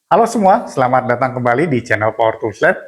Halo semua, selamat datang kembali di channel Power Tools Lab.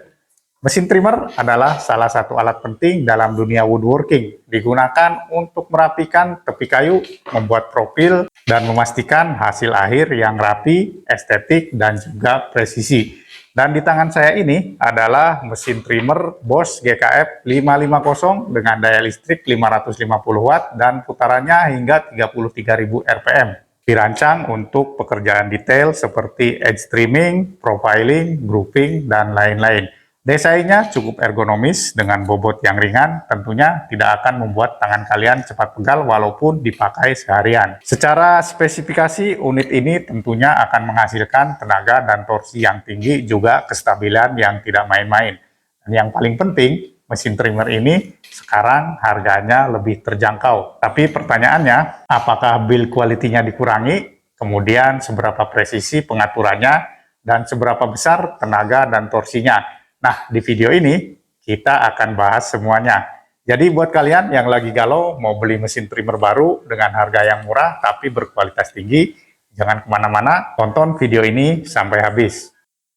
Mesin trimmer adalah salah satu alat penting dalam dunia woodworking. Digunakan untuk merapikan tepi kayu, membuat profil, dan memastikan hasil akhir yang rapi, estetik, dan juga presisi. Dan di tangan saya ini adalah mesin trimmer Bosch GKF 550 dengan daya listrik 550 watt dan putarannya hingga 33.000 RPM. Dirancang untuk pekerjaan detail seperti edge trimming, profiling, grouping, dan lain-lain. Desainnya cukup ergonomis dengan bobot yang ringan, tentunya tidak akan membuat tangan kalian cepat pegal walaupun dipakai seharian. Secara spesifikasi, unit ini tentunya akan menghasilkan tenaga dan torsi yang tinggi, juga kestabilan yang tidak main-main. Dan yang paling penting, mesin trimmer ini sekarang harganya lebih terjangkau. Tapi pertanyaannya, apakah build quality-nya dikurangi? Kemudian seberapa presisi pengaturannya? Dan seberapa besar tenaga dan torsinya? Nah, di video ini kita akan bahas semuanya. Jadi buat kalian yang lagi galau mau beli mesin trimmer baru dengan harga yang murah tapi berkualitas tinggi, jangan kemana-mana, tonton video ini sampai habis.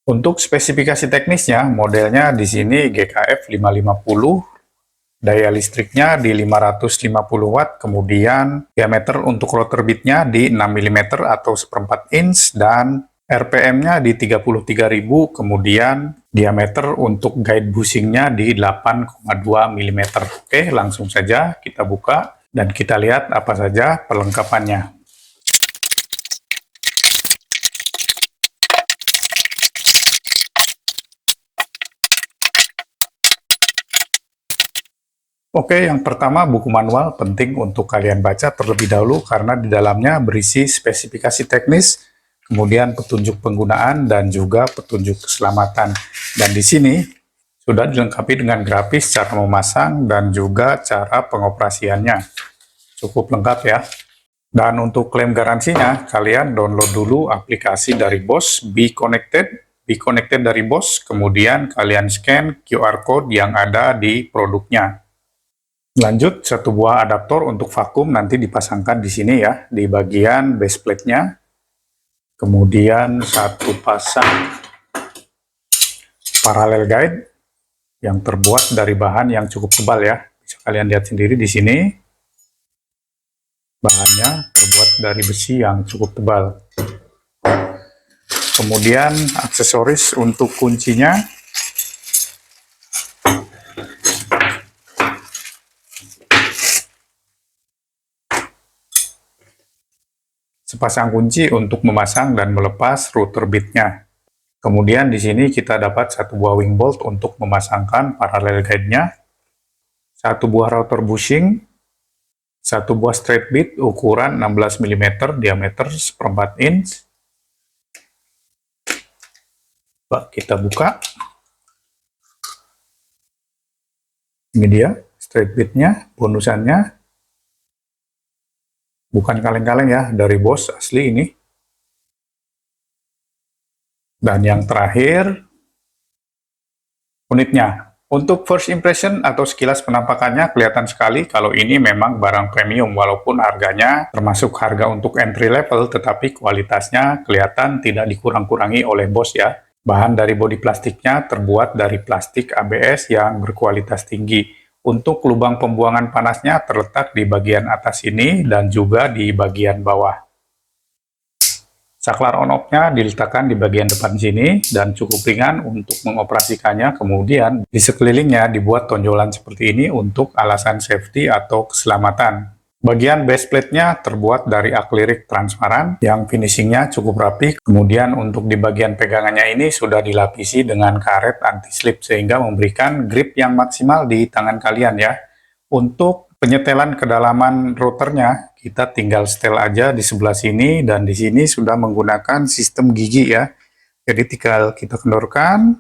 Untuk spesifikasi teknisnya, modelnya di sini GKF 550, daya listriknya di 550 watt, kemudian diameter untuk rotor bitnya di 6 mm atau 1/4 inch, dan RPM-nya di 33.000, kemudian diameter untuk guide bushingnya di 8,2 mm. Oke, langsung saja kita buka dan kita lihat apa saja perlengkapannya. Oke, yang pertama buku manual penting untuk kalian baca terlebih dahulu karena di dalamnya berisi spesifikasi teknis, kemudian petunjuk penggunaan dan juga petunjuk keselamatan. Dan di sini sudah dilengkapi dengan grafis cara memasang dan juga cara pengoperasiannya. Cukup lengkap ya. Dan untuk klaim garansinya, kalian download dulu aplikasi dari Bosch, Be Connected dari Bosch, kemudian kalian scan QR code yang ada di produknya. Lanjut, satu buah adaptor untuk vakum nanti dipasangkan di sini ya, di bagian base plate-nya. Kemudian satu pasang parallel guide yang terbuat dari bahan yang cukup tebal ya. Bisa kalian lihat sendiri di sini. Bahannya terbuat dari besi yang cukup tebal. Kemudian aksesoris untuk kuncinya. Sepasang kunci untuk memasang dan melepas router bitnya. Kemudian di sini kita dapat satu buah wing bolt untuk memasangkan parallel guide-nya, satu buah router bushing, satu buah straight bit ukuran 16 mm, diameter 1/4 inch. Kita buka. Ini dia straight bit-nya, bonusannya. Bukan kaleng-kaleng ya, dari Bosch asli ini. Dan yang terakhir, unitnya. Untuk first impression atau sekilas penampakannya kelihatan sekali kalau ini memang barang premium, walaupun harganya termasuk harga untuk entry level, tetapi kualitasnya kelihatan tidak dikurang-kurangi oleh Bosch ya. Bahan dari bodi plastiknya terbuat dari plastik ABS yang berkualitas tinggi. Untuk lubang pembuangan panasnya terletak di bagian atas ini dan juga di bagian bawah. Saklar on-off-nya diletakkan di bagian depan sini dan cukup ringan untuk mengoperasikannya. Kemudian di sekelilingnya dibuat tonjolan seperti ini untuk alasan safety atau keselamatan. Bagian base plate-nya terbuat dari akrilik transparan yang finishingnya cukup rapi. Kemudian untuk di bagian pegangannya ini sudah dilapisi dengan karet anti-slip sehingga memberikan grip yang maksimal di tangan kalian ya. Untuk penyetelan kedalaman routernya, kita tinggal setel aja di sebelah sini, dan di sini sudah menggunakan sistem gigi ya. Jadi tinggal kita kendorkan,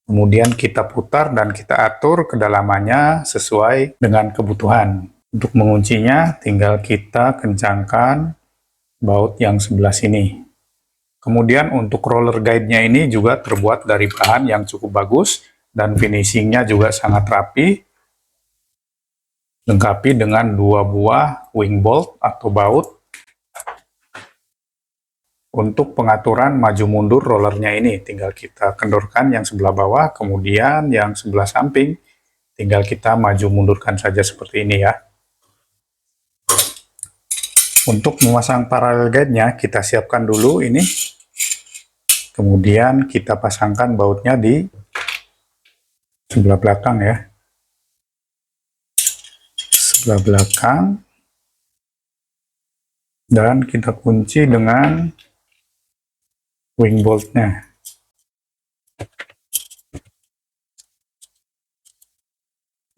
kemudian kita putar dan kita atur kedalamannya sesuai dengan kebutuhan. Untuk menguncinya, tinggal kita kencangkan baut yang sebelah sini. Kemudian untuk roller guide-nya ini juga terbuat dari bahan yang cukup bagus, dan finishingnya juga sangat rapi. Lengkapi dengan dua buah wing bolt atau baut. Untuk pengaturan maju mundur rollernya ini, tinggal kita kendorkan yang sebelah bawah, kemudian yang sebelah samping, tinggal kita maju mundurkan saja seperti ini ya. Untuk memasang paralel guide-nya, kita siapkan dulu ini. Kemudian kita pasangkan bautnya di sebelah belakang ya. Sebelah belakang. Dan kita kunci dengan wing bolt-nya.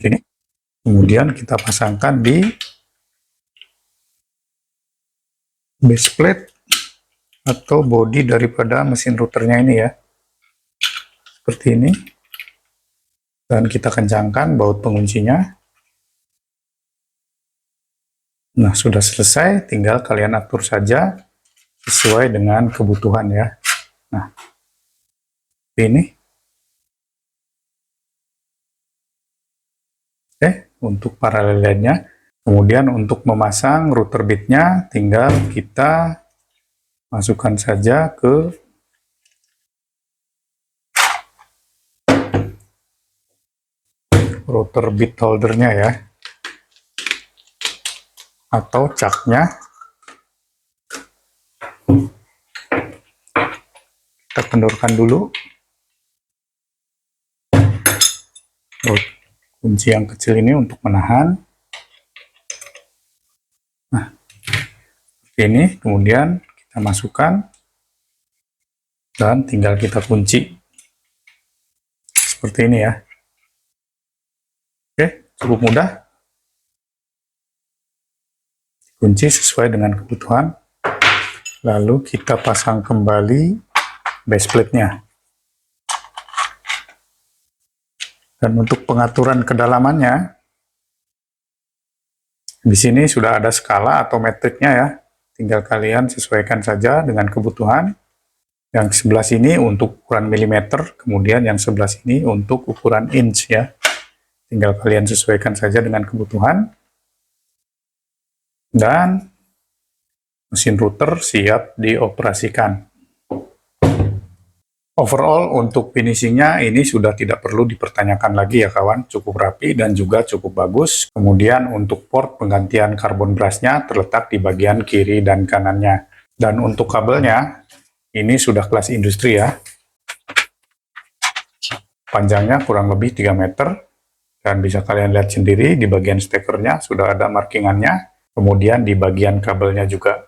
Ini. Kemudian kita pasangkan di base plate atau bodi daripada mesin routernya ini ya. Seperti ini. Dan kita kencangkan baut penguncinya. Nah, sudah selesai, tinggal kalian atur saja sesuai dengan kebutuhan ya. Nah, ini. Oke, untuk paralel line-nya. Kemudian untuk memasang router bitnya, tinggal kita masukkan saja ke router bit holdernya ya, atau caknya. Kita kendorkan dulu. Kunci yang kecil ini untuk menahan. Nah, seperti ini. Kemudian kita masukkan dan tinggal kita kunci. Seperti ini ya. Oke, cukup mudah. Kunci sesuai dengan kebutuhan. Lalu kita pasang kembali base plate-nya. Dan untuk pengaturan kedalamannya, di sini sudah ada skala atau metriknya ya. Tinggal kalian sesuaikan saja dengan kebutuhan. Yang sebelah sini untuk ukuran milimeter, kemudian yang sebelah sini untuk ukuran inch ya. Tinggal kalian sesuaikan saja dengan kebutuhan. Dan mesin router siap dioperasikan. Overall untuk finishingnya ini sudah tidak perlu dipertanyakan lagi ya kawan, cukup rapi dan juga cukup bagus. Kemudian untuk port penggantian karbon brushnya terletak di bagian kiri dan kanannya. Dan untuk kabelnya ini sudah kelas industri ya. Panjangnya kurang lebih 3 meter dan bisa kalian lihat sendiri di bagian stekernya sudah ada markingannya. Kemudian di bagian kabelnya juga.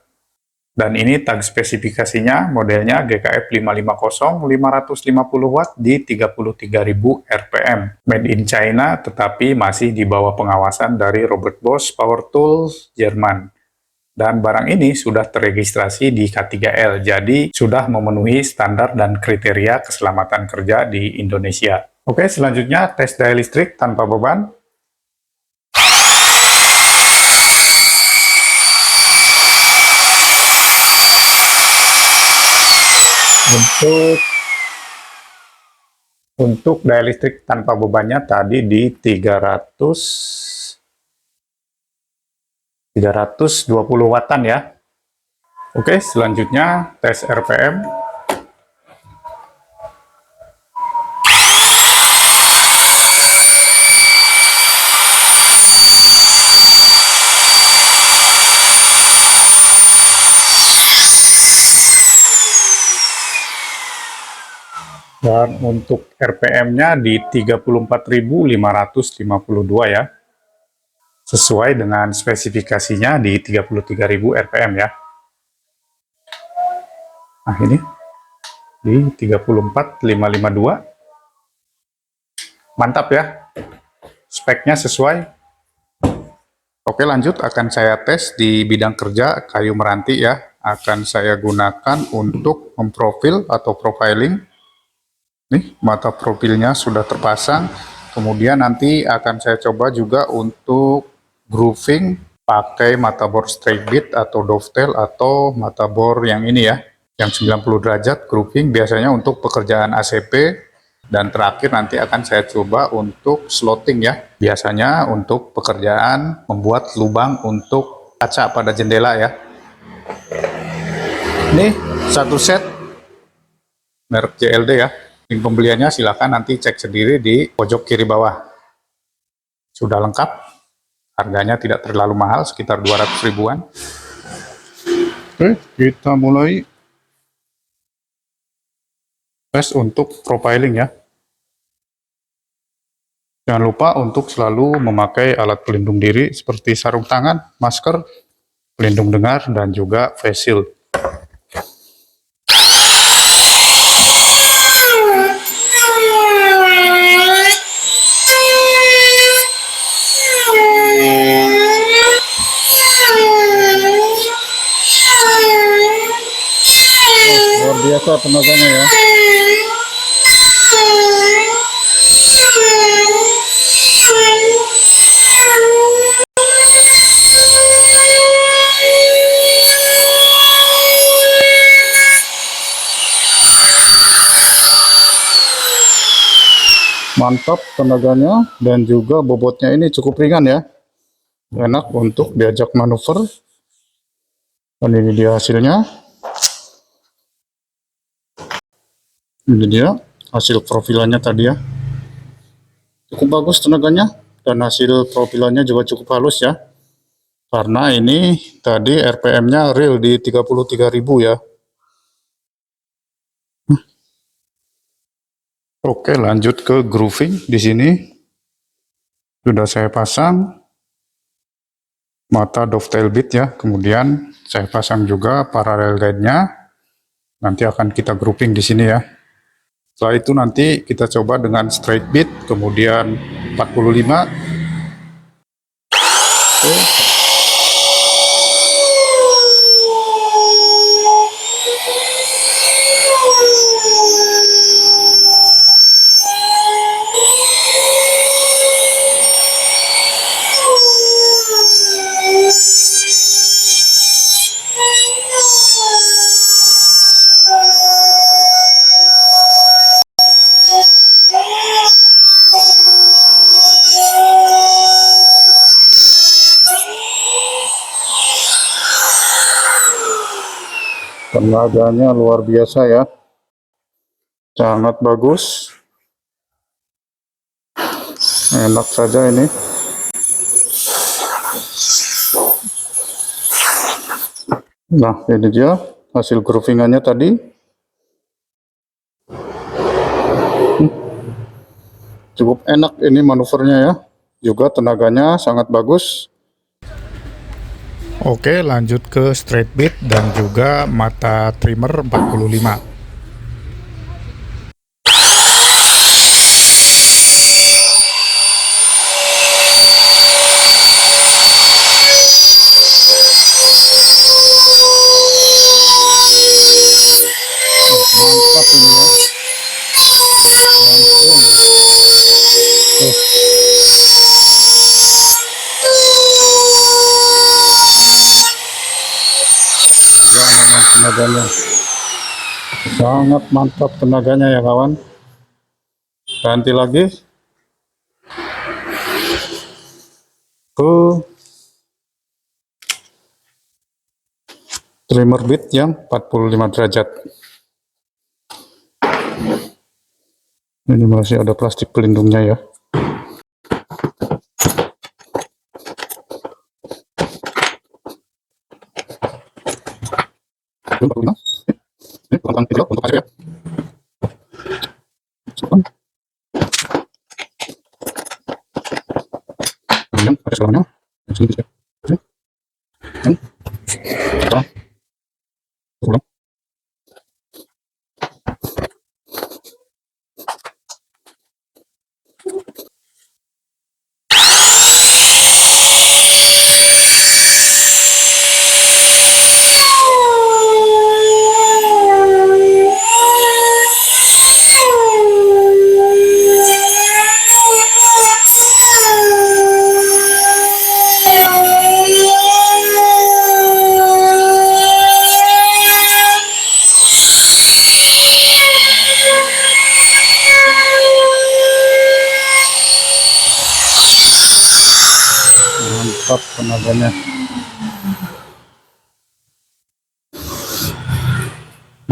Dan ini tag spesifikasinya modelnya GKF 550 550 watt di 33.000 RPM. Made in China tetapi masih di bawah pengawasan dari Robert Bosch Power Tools Jerman. Dan barang ini sudah terregistrasi di K3L, jadi sudah memenuhi standar dan kriteria keselamatan kerja di Indonesia. Oke, selanjutnya tes daya listrik tanpa beban. Untuk daya listrik tanpa bebannya tadi di 320 wattan ya. Oke, selanjutnya tes RPM. Dan untuk RPM-nya di 34.552 ya. Sesuai dengan spesifikasinya di 33.000 RPM ya. Nah ini di 34.552. Mantap ya. Speknya sesuai. Oke, lanjut akan saya tes di bidang kerja kayu meranti ya. Akan saya gunakan untuk memprofil atau profiling. Nih, mata profilnya sudah terpasang. Kemudian nanti akan saya coba juga untuk grooving pakai mata bor straight bit atau dovetail atau mata bor yang ini ya, yang 90 derajat grooving biasanya untuk pekerjaan ACP. Dan terakhir nanti akan saya coba untuk slotting ya, biasanya untuk pekerjaan membuat lubang untuk kaca pada jendela ya. Nih Satu set merek JLD ya. Link pembeliannya silakan nanti cek sendiri di pojok kiri bawah. Sudah lengkap, harganya tidak terlalu mahal, sekitar 200 ribuan. Oke, kita mulai tes untuk profiling ya. Jangan lupa untuk selalu memakai alat pelindung diri seperti sarung tangan, masker, pelindung dengar, dan juga face shield. Luar biasa tenaganya ya. Mantap tenaganya, dan juga bobotnya ini cukup ringan ya. Enak untuk diajak manuver. Dan ini dia hasilnya. Ini dia hasil profilannya tadi ya. Cukup bagus tenaganya, dan hasil profilannya juga cukup halus ya. Karena ini tadi RPM-nya real di 33.000 ya. Oke, lanjut ke grooving. Di sini sudah saya pasang mata dovetail bit ya. Kemudian saya pasang juga parallel guide-nya. Nanti akan kita grouping di sini ya. Setelah itu nanti kita coba dengan straight bit, kemudian 45. Oke. Tenaganya luar biasa ya, sangat bagus, enak saja ini. Nah, ini dia hasil groovingannya tadi. Cukup enak ini manuvernya ya, juga tenaganya sangat bagus. Oke, lanjut ke straight bit dan juga mata trimmer 45. Mantap ini ya. Tenaganya sangat mantap, tenaganya ya kawan. Ganti lagi ke trimmer bit yang 45 derajat. Ini masih ada plastik pelindungnya ya. Ini pelan-pelan tidak untuk masuk ya. Kemudian ada selangnya. Sini ya. Ulang. Mantap tenaganya.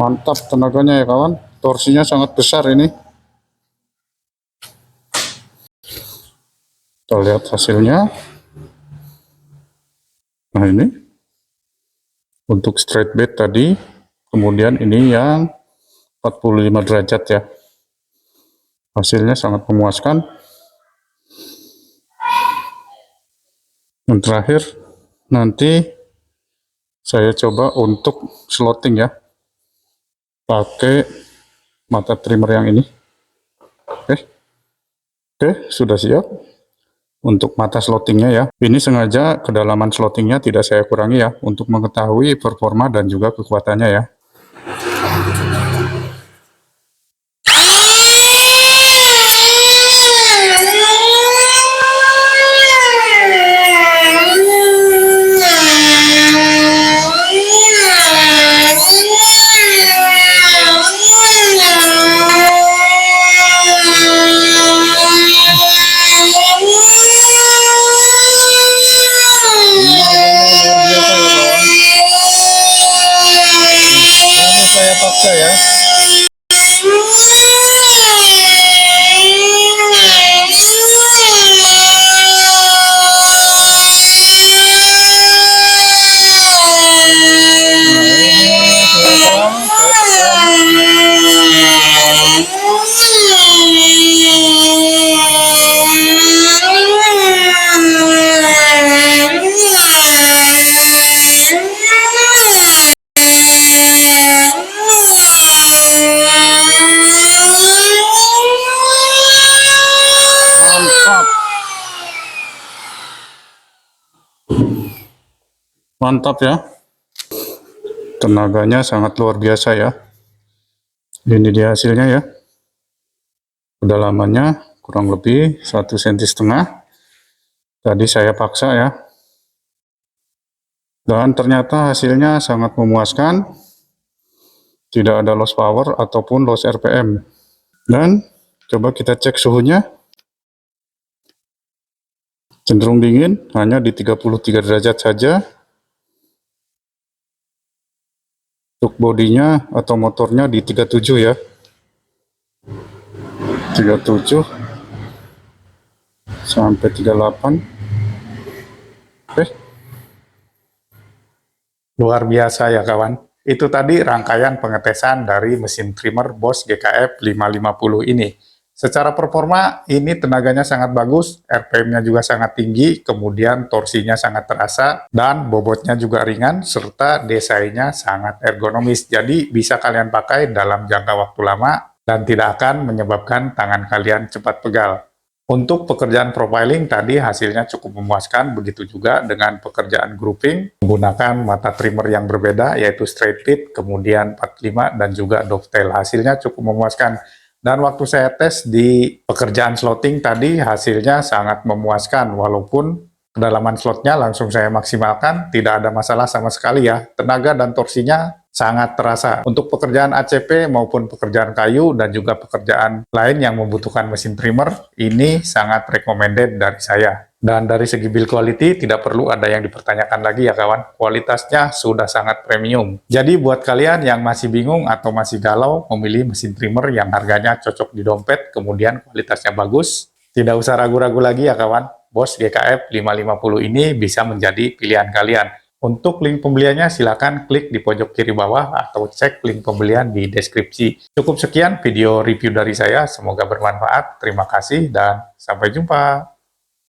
Mantap tenaganya ya kawan, torsinya sangat besar ini. Kita lihat hasilnya. Nah ini untuk straight bed tadi, kemudian ini yang 45 derajat ya. Hasilnya sangat memuaskan. Dan terakhir nanti saya coba untuk slotting ya, pakai mata trimmer yang ini. Oke, sudah siap untuk mata slottingnya ya. Ini sengaja kedalaman slottingnya tidak saya kurangi ya, untuk mengetahui performa dan juga kekuatannya ya. Saya paksa ya. Mantap ya, tenaganya sangat luar biasa ya. Ini dia hasilnya ya, kedalamannya kurang lebih 1,5 cm. Tadi saya paksa ya, dan ternyata hasilnya sangat memuaskan, tidak ada loss power ataupun loss RPM. Dan coba kita cek suhunya, cenderung dingin, hanya di 33 derajat saja. Untuk bodinya atau motornya di 37 ya, 37 sampai 38. Oke. Luar biasa ya kawan. Itu tadi rangkaian pengetesan dari mesin trimmer Bosch GKF 550 ini. Secara performa ini tenaganya sangat bagus, RPM-nya juga sangat tinggi, kemudian torsinya sangat terasa, dan bobotnya juga ringan, serta desainnya sangat ergonomis. Jadi bisa kalian pakai dalam jangka waktu lama dan tidak akan menyebabkan tangan kalian cepat pegal. Untuk pekerjaan profiling tadi hasilnya cukup memuaskan, begitu juga dengan pekerjaan grouping menggunakan mata trimmer yang berbeda yaitu straight fit, kemudian 45 dan juga dovetail. Hasilnya cukup memuaskan. Dan waktu saya tes di pekerjaan slotting tadi hasilnya sangat memuaskan, walaupun kedalaman slotnya langsung saya maksimalkan, tidak ada masalah sama sekali ya. Tenaga dan torsinya sangat terasa. Untuk pekerjaan ACP maupun pekerjaan kayu dan juga pekerjaan lain yang membutuhkan mesin trimmer, ini sangat recommended dari saya. Dan dari segi build quality tidak perlu ada yang dipertanyakan lagi ya kawan, kualitasnya sudah sangat premium. Jadi buat kalian yang masih bingung atau masih galau memilih mesin trimmer yang harganya cocok di dompet, kemudian kualitasnya bagus, tidak usah ragu-ragu lagi ya kawan, Bosch GKF 550 ini bisa menjadi pilihan kalian. Untuk link pembeliannya silakan klik di pojok kiri bawah atau cek link pembelian di deskripsi. Cukup sekian video review dari saya, semoga bermanfaat. Terima kasih dan sampai jumpa.